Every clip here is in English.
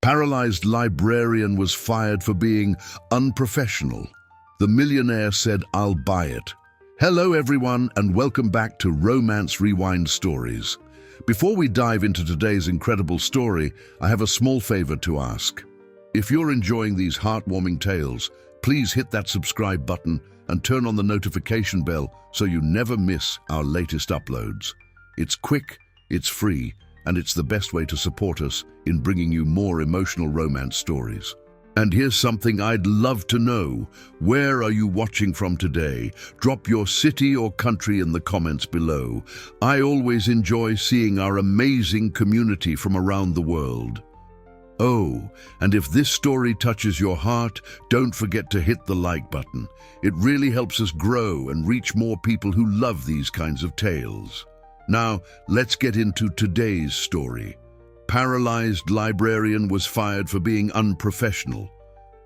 Paralyzed librarian was fired for being unprofessional. The millionaire said, "I'll buy it." Hello everyone, and welcome back to Romance Rewind Stories. Before we dive into today's incredible story, I have a small favor to ask. If you're enjoying these heartwarming tales, please hit that subscribe button and turn on the notification bell so you never miss our latest uploads. It's quick, it's free, and it's the best way to support us in bringing you more emotional romance stories. And here's something I'd love to know. Where are you watching from today? Drop your city or country in the comments below. I always enjoy seeing our amazing community from around the world. Oh, and if this story touches your heart, don't forget to hit the like button. It really helps us grow and reach more people who love these kinds of tales. Now, let's get into today's story. Paralyzed librarian was fired for being unprofessional.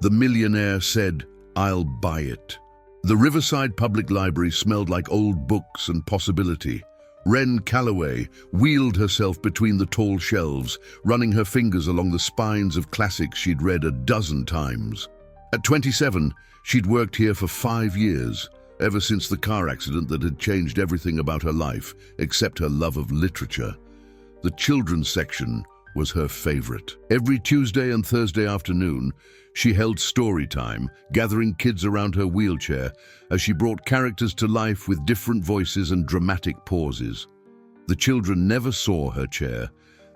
The millionaire said, "I'll buy it." The Riverside Public Library smelled like old books and possibility. Wren Calloway wheeled herself between the tall shelves, running her fingers along the spines of classics she'd read a dozen times. At 27, she'd worked here for 5 years, ever since the car accident that had changed everything about her life, except her love of literature. The children's section was her favorite. Every Tuesday and Thursday afternoon, she held story time, gathering kids around her wheelchair as she brought characters to life with different voices and dramatic pauses. The children never saw her chair.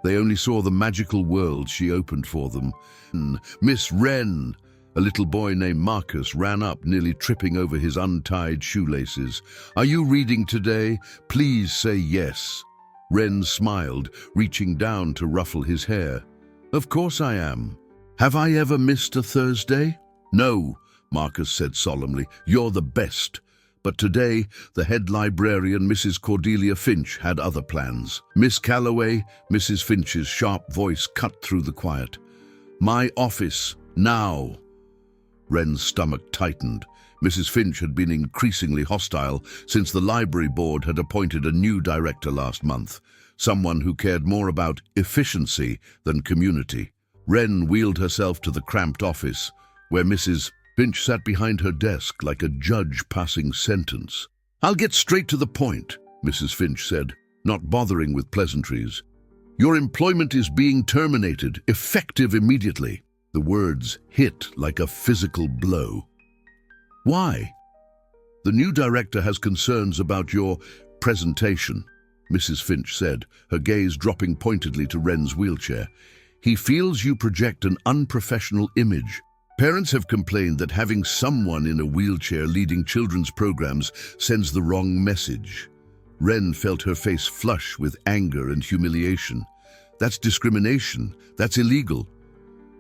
They only saw the magical world she opened for them. "Miss Wren!" A little boy named Marcus ran up, nearly tripping over his untied shoelaces. "Are you reading today? Please say yes." Wren smiled, reaching down to ruffle his hair. "Of course I am. Have I ever missed a Thursday?" "No," Marcus said solemnly. "You're the best." But today, the head librarian, Mrs. Cordelia Finch, had other plans. "Miss Calloway," Mrs. Finch's sharp voice cut through the quiet. "My office, now." Wren's stomach tightened. Mrs. Finch had been increasingly hostile since the library board had appointed a new director last month, someone who cared more about efficiency than community. Wren wheeled herself to the cramped office, where Mrs. Finch sat behind her desk like a judge passing sentence. "I'll get straight to the point," Mrs. Finch said, not bothering with pleasantries. "Your employment is being terminated, effective immediately." The words hit like a physical blow. "Why?" "The new director has concerns about your presentation," Mrs. Finch said, her gaze dropping pointedly to Wren's wheelchair. "He feels you project an unprofessional image. Parents have complained that having someone in a wheelchair leading children's programs sends the wrong message." Wren felt her face flush with anger and humiliation. "That's discrimination. That's illegal."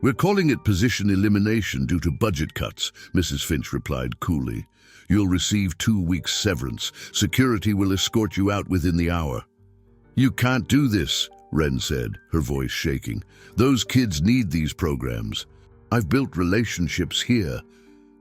"We're calling it position elimination due to budget cuts," Mrs. Finch replied coolly. "You'll receive 2 weeks severance. Security will escort you out within the hour." "You can't do this," Wren said, her voice shaking. "Those kids need these programs. I've built relationships here."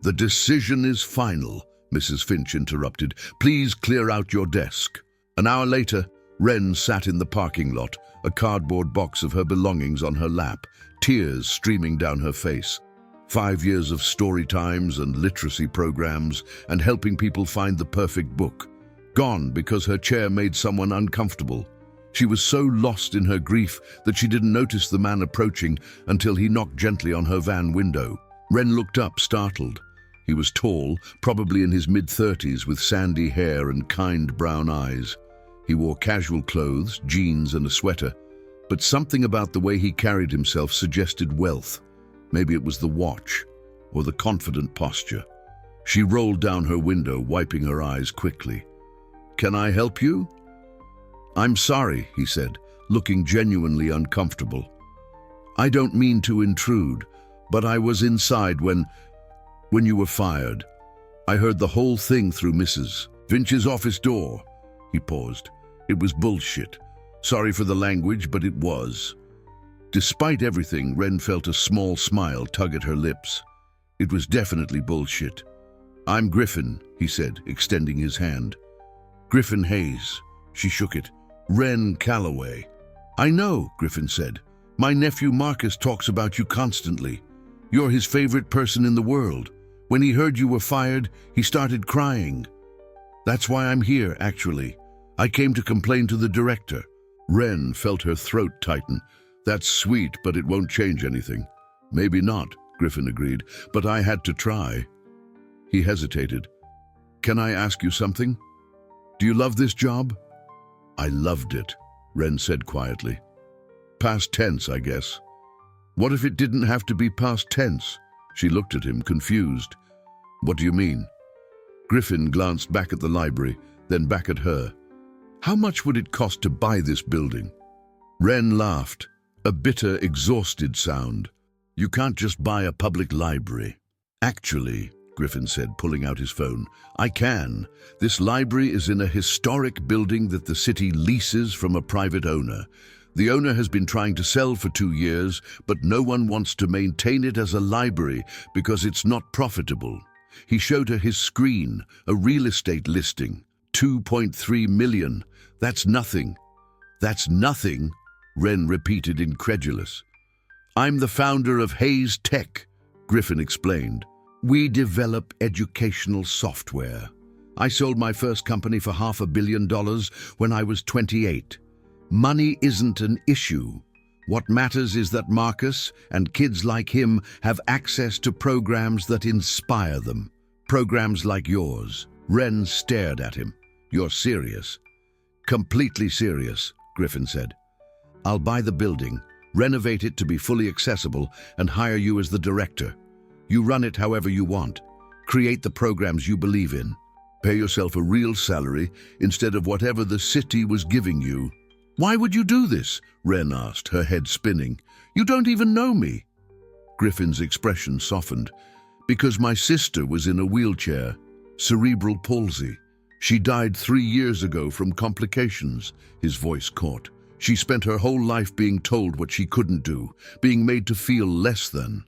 "The decision is final," Mrs. Finch interrupted. "Please clear out your desk." An hour later, Wren sat in the parking lot, a cardboard box of her belongings on her lap, tears streaming down her face. 5 years of story times and literacy programs and helping people find the perfect book. Gone because her chair made someone uncomfortable. She was so lost in her grief that she didn't notice the man approaching until he knocked gently on her van window. Wren looked up, startled. He was tall, probably in his mid-30s, with sandy hair and kind brown eyes. He wore casual clothes, jeans and a sweater, but something about the way he carried himself suggested wealth. Maybe it was the watch, or the confident posture. She rolled down her window, wiping her eyes quickly. "Can I help you?" "I'm sorry," he said, looking genuinely uncomfortable. "I don't mean to intrude, but I was inside when you were fired. I heard the whole thing through Mrs. Finch's office door." He paused. "It was bullshit. Sorry for the language, but it was." Despite everything, Wren felt a small smile tug at her lips. It was definitely bullshit. "I'm Griffin," he said, extending his hand. "Griffin Hayes." She shook it. "Wren Calloway." "I know," Griffin said, My nephew Marcus talks about you constantly. You're his favorite person in the world. When he heard you were fired, he started crying. That's why I'm here, actually. I came to complain to the director. Wren felt her throat tighten. That's sweet, but it won't change anything. Maybe not, Griffin agreed, but I had to try. He hesitated. Can I ask you something? Do you love this job? I loved it, Wren said quietly. Past tense, I guess. What if it didn't have to be past tense? She looked at him, confused. What do you mean? Griffin glanced back at the library, then back at her. How much would it cost to buy this building? Wren laughed, a bitter, exhausted sound. You can't just buy a public library. Actually, Griffin said, pulling out his phone, I can. This library is in a historic building that the city leases from a private owner. The owner has been trying to sell for 2 years, but no one wants to maintain it as a library because it's not profitable. He showed her his screen, a real estate listing. 2.3 million. That's nothing. That's nothing, Wren repeated, incredulous. I'm the founder of Hayes Tech, Griffin explained. We develop educational software. I sold my first company for $500 million when I was 28. Money isn't an issue. What matters is that Marcus and kids like him have access to programs that inspire them. Programs like yours. Wren stared at him. You're serious? Completely serious, Griffin said. I'll buy the building, renovate it to be fully accessible, and hire you as the director. You run it however you want. Create the programs you believe in. Pay yourself a real salary instead of whatever the city was giving you. Why would you do this? Wren asked, her head spinning. You don't even know me. Griffin's expression softened. Because my sister was in a wheelchair, cerebral palsy. She died 3 years ago from complications, his voice caught. She spent her whole life being told what she couldn't do, being made to feel less than.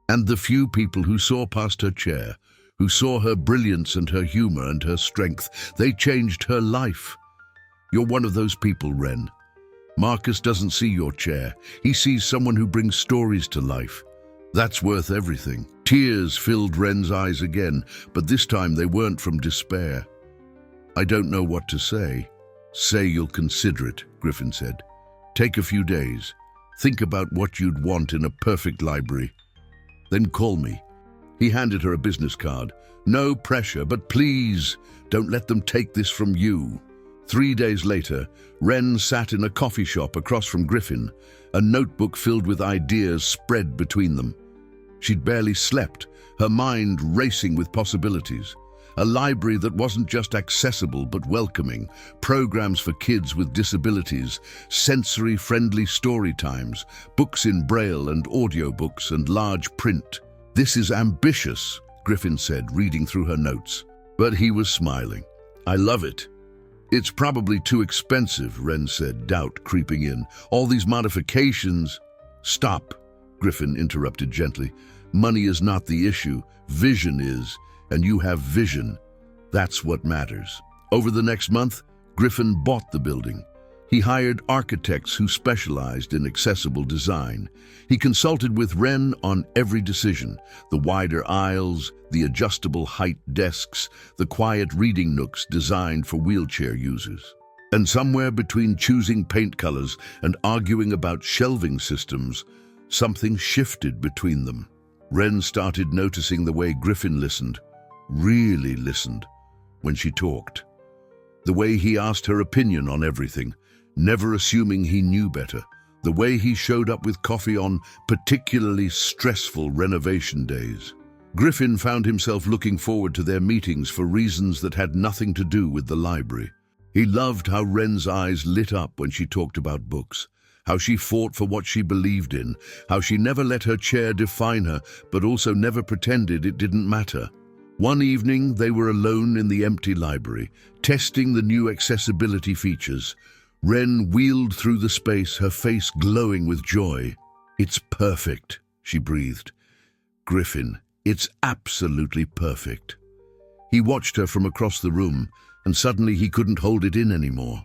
And the few people who saw past her chair, who saw her brilliance and her humor and her strength, they changed her life. You're one of those people, Wren. Marcus doesn't see your chair. He sees someone who brings stories to life. That's worth everything. Tears filled Wren's eyes again, but this time they weren't from despair. I don't know what to say. Say you'll consider it, Griffin said. Take a few days. Think about what you'd want in a perfect library. Then call me. He handed her a business card. No pressure, but please, don't let them take this from you. 3 days later, Wren sat in a coffee shop across from Griffin, a notebook filled with ideas spread between them. She'd barely slept, her mind racing with possibilities. A library that wasn't just accessible but welcoming, programs for kids with disabilities, sensory-friendly story times, books in braille and audiobooks and large print. This is ambitious, Griffin said, reading through her notes. But he was smiling. I love it. It's probably too expensive, Wren said, doubt creeping in. All these modifications. Stop, Griffin interrupted gently. Money is not the issue. Vision is, and you have vision. That's what matters. Over the next month, Griffin bought the building. He hired architects who specialized in accessible design. He consulted with Wren on every decision, the wider aisles, the adjustable height desks, the quiet reading nooks designed for wheelchair users. And somewhere between choosing paint colors and arguing about shelving systems, something shifted between them. Wren started noticing the way Griffin listened, really listened, when she talked. The way he asked her opinion on everything, never assuming he knew better. The way he showed up with coffee on particularly stressful renovation days. Griffin found himself looking forward to their meetings for reasons that had nothing to do with the library. He loved how Wren's eyes lit up when she talked about books, how she fought for what she believed in, how she never let her chair define her, but also never pretended it didn't matter. One evening, they were alone in the empty library, testing the new accessibility features. Wren wheeled through the space, her face glowing with joy. It's perfect, she breathed. Griffin, it's absolutely perfect. He watched her from across the room, and suddenly he couldn't hold it in anymore.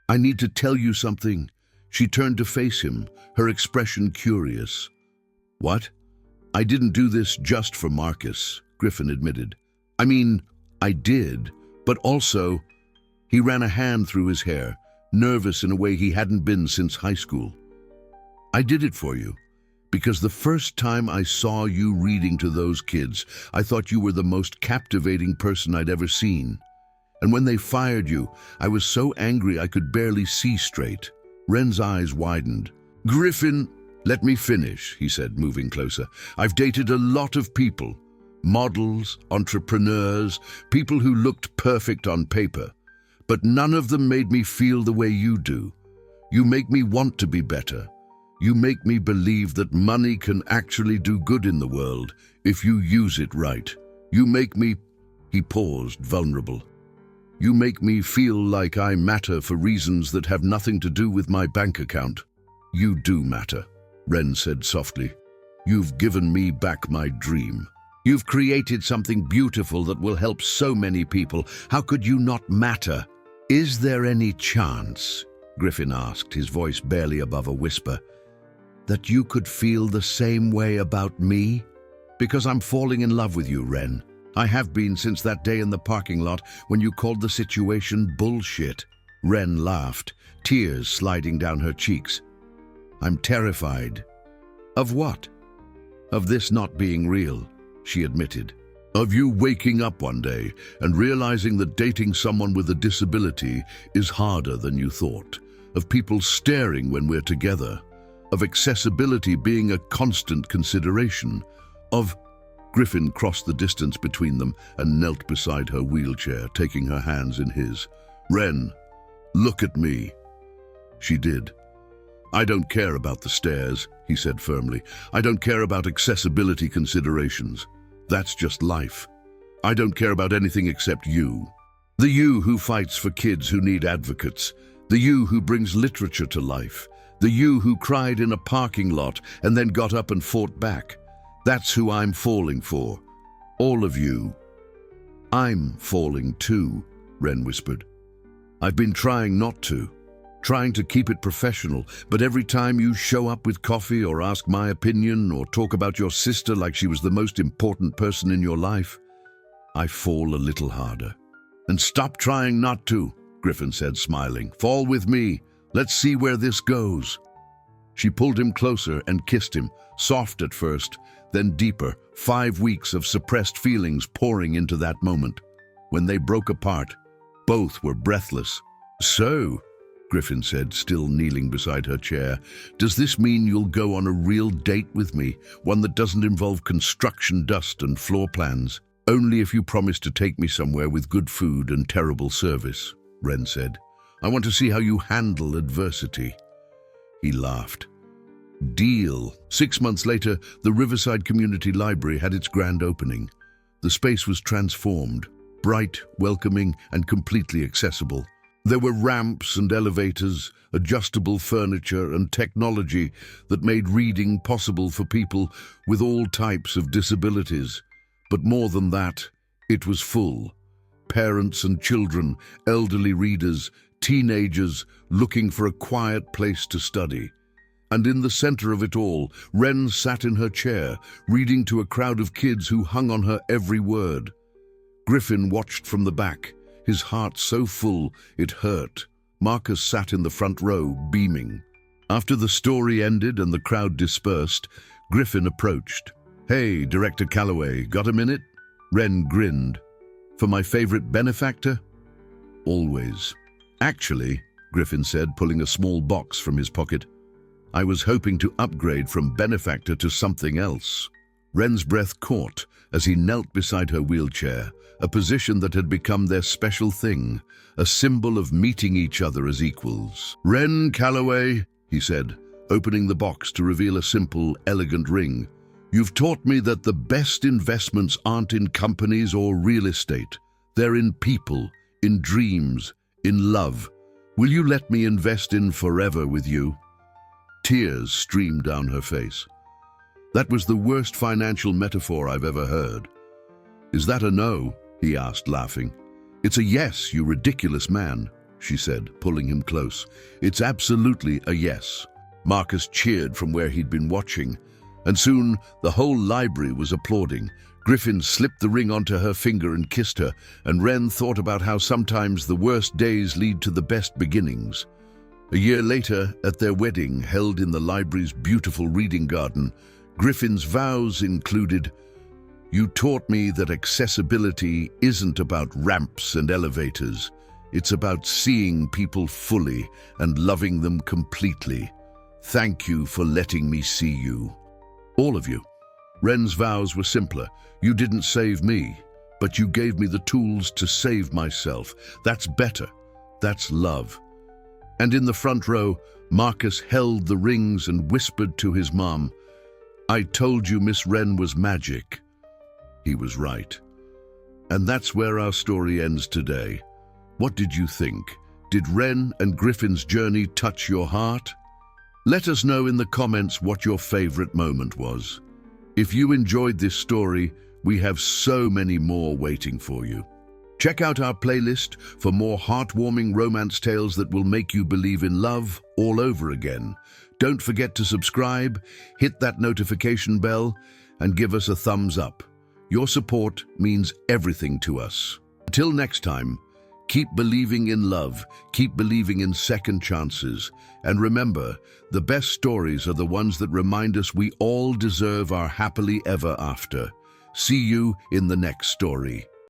I need to tell you something. She turned to face him, her expression curious. "What? I didn't do this just for Marcus," Griffin admitted. "I mean, I did, but also..." He ran a hand through his hair, nervous in a way he hadn't been since high school. "I did it for you, because the first time I saw you reading to those kids, I thought you were the most captivating person I'd ever seen. And when they fired you, I was so angry I could barely see straight." Ren's eyes widened. "Griffin, let me finish," he said, moving closer. "I've dated a lot of people. Models, entrepreneurs, people who looked perfect on paper. But none of them made me feel the way you do. You make me want to be better. You make me believe that money can actually do good in the world if you use it right. You make me..." He paused, vulnerable. "You make me feel like I matter for reasons that have nothing to do with my bank account." "You do matter," Ren said softly. "You've given me back my dream. You've created something beautiful that will help so many people. How could you not matter?" "Is there any chance," Griffin asked, his voice barely above a whisper, "that you could feel the same way about me? Because I'm falling in love with you, Ren. I have been since that day in the parking lot when you called the situation bullshit." Ren laughed, tears sliding down her cheeks. "I'm terrified." "Of what?" "Of this not being real," she admitted. "Of you waking up one day and realizing that dating someone with a disability is harder than you thought. Of people staring when we're together. Of accessibility being a constant consideration. Of..." Griffin crossed the distance between them and knelt beside her wheelchair, taking her hands in his. "Ren, look at me." She did. "I don't care about the stairs," he said firmly. "I don't care about accessibility considerations. That's just life. I don't care about anything except you. The you who fights for kids who need advocates. The you who brings literature to life. The you who cried in a parking lot and then got up and fought back. That's who I'm falling for. All of you." "I'm falling too," Ren whispered. "I've been trying not to. Trying to keep it professional, but every time you show up with coffee or ask my opinion or talk about your sister like she was the most important person in your life, I fall a little harder." "And stop trying not to," Griffin said, smiling. "Fall with me. Let's see where this goes." She pulled him closer and kissed him, soft at first, then deeper, 5 weeks of suppressed feelings pouring into that moment. When they broke apart, both were breathless. "So," Griffin said, still kneeling beside her chair, "does this mean you'll go on a real date with me, one that doesn't involve construction dust and floor plans? Only if you promise to take me somewhere with good food and terrible service," Ren said. "I want to see how you handle adversity." He laughed. "Deal." 6 months later, the Riverside Community Library had its grand opening. The space was transformed, bright, welcoming, and completely accessible. There were ramps and elevators, adjustable furniture, and technology that made reading possible for people with all types of disabilities. But more than that, it was full. Parents and children, elderly readers, teenagers looking for a quiet place to study. And in the center of it all, Ren sat in her chair, reading to a crowd of kids who hung on her every word. Griffin watched from the back, his heart so full it hurt. Marcus sat in the front row, beaming. After the story ended and the crowd dispersed, Griffin approached. "Hey, Director Calloway, got a minute?" Ren grinned. "For my favorite benefactor?" "Always." "Actually," Griffin said, pulling a small box from his pocket, "I was hoping to upgrade from benefactor to something else." Ren's breath caught as he knelt beside her wheelchair, a position that had become their special thing, a symbol of meeting each other as equals. "Ren Calloway," he said, opening the box to reveal a simple, elegant ring. "You've taught me that the best investments aren't in companies or real estate. They're in people, in dreams, in love. Will you let me invest in forever with you?" Tears streamed down her face. That was the worst financial metaphor I've ever heard. "Is that a no?" he asked, laughing. "It's a yes, you ridiculous man." she said, pulling him close. It's absolutely a yes. Marcus cheered from where he'd been watching, and soon the whole library was applauding. Griffin slipped the ring onto her finger and kissed her, and Wren thought about how sometimes the worst days lead to the best beginnings. A year later, at their wedding, held in the library's beautiful reading garden, Griffin's vows included, "You taught me that accessibility isn't about ramps and elevators. It's about seeing people fully and loving them completely. Thank you for letting me see you." All of you. Wren's vows were simpler. You didn't save me, but you gave me the tools to save myself. That's better. That's love. And in the front row, Marcus held the rings and whispered to his mom, "I told you Miss Wren was magic." He was right. And that's where our story ends today. What did you think? Did Wren and Griffin's journey touch your heart? Let us know in the comments what your favorite moment was. If you enjoyed this story, we have so many more waiting for you. Check out our playlist for more heartwarming romance tales that will make you believe in love all over again. Don't forget to subscribe, hit that notification bell, and give us a thumbs up. Your support means everything to us. Until next time, keep believing in love, keep believing in second chances, and remember, the best stories are the ones that remind us we all deserve our happily ever after. See you in the next story.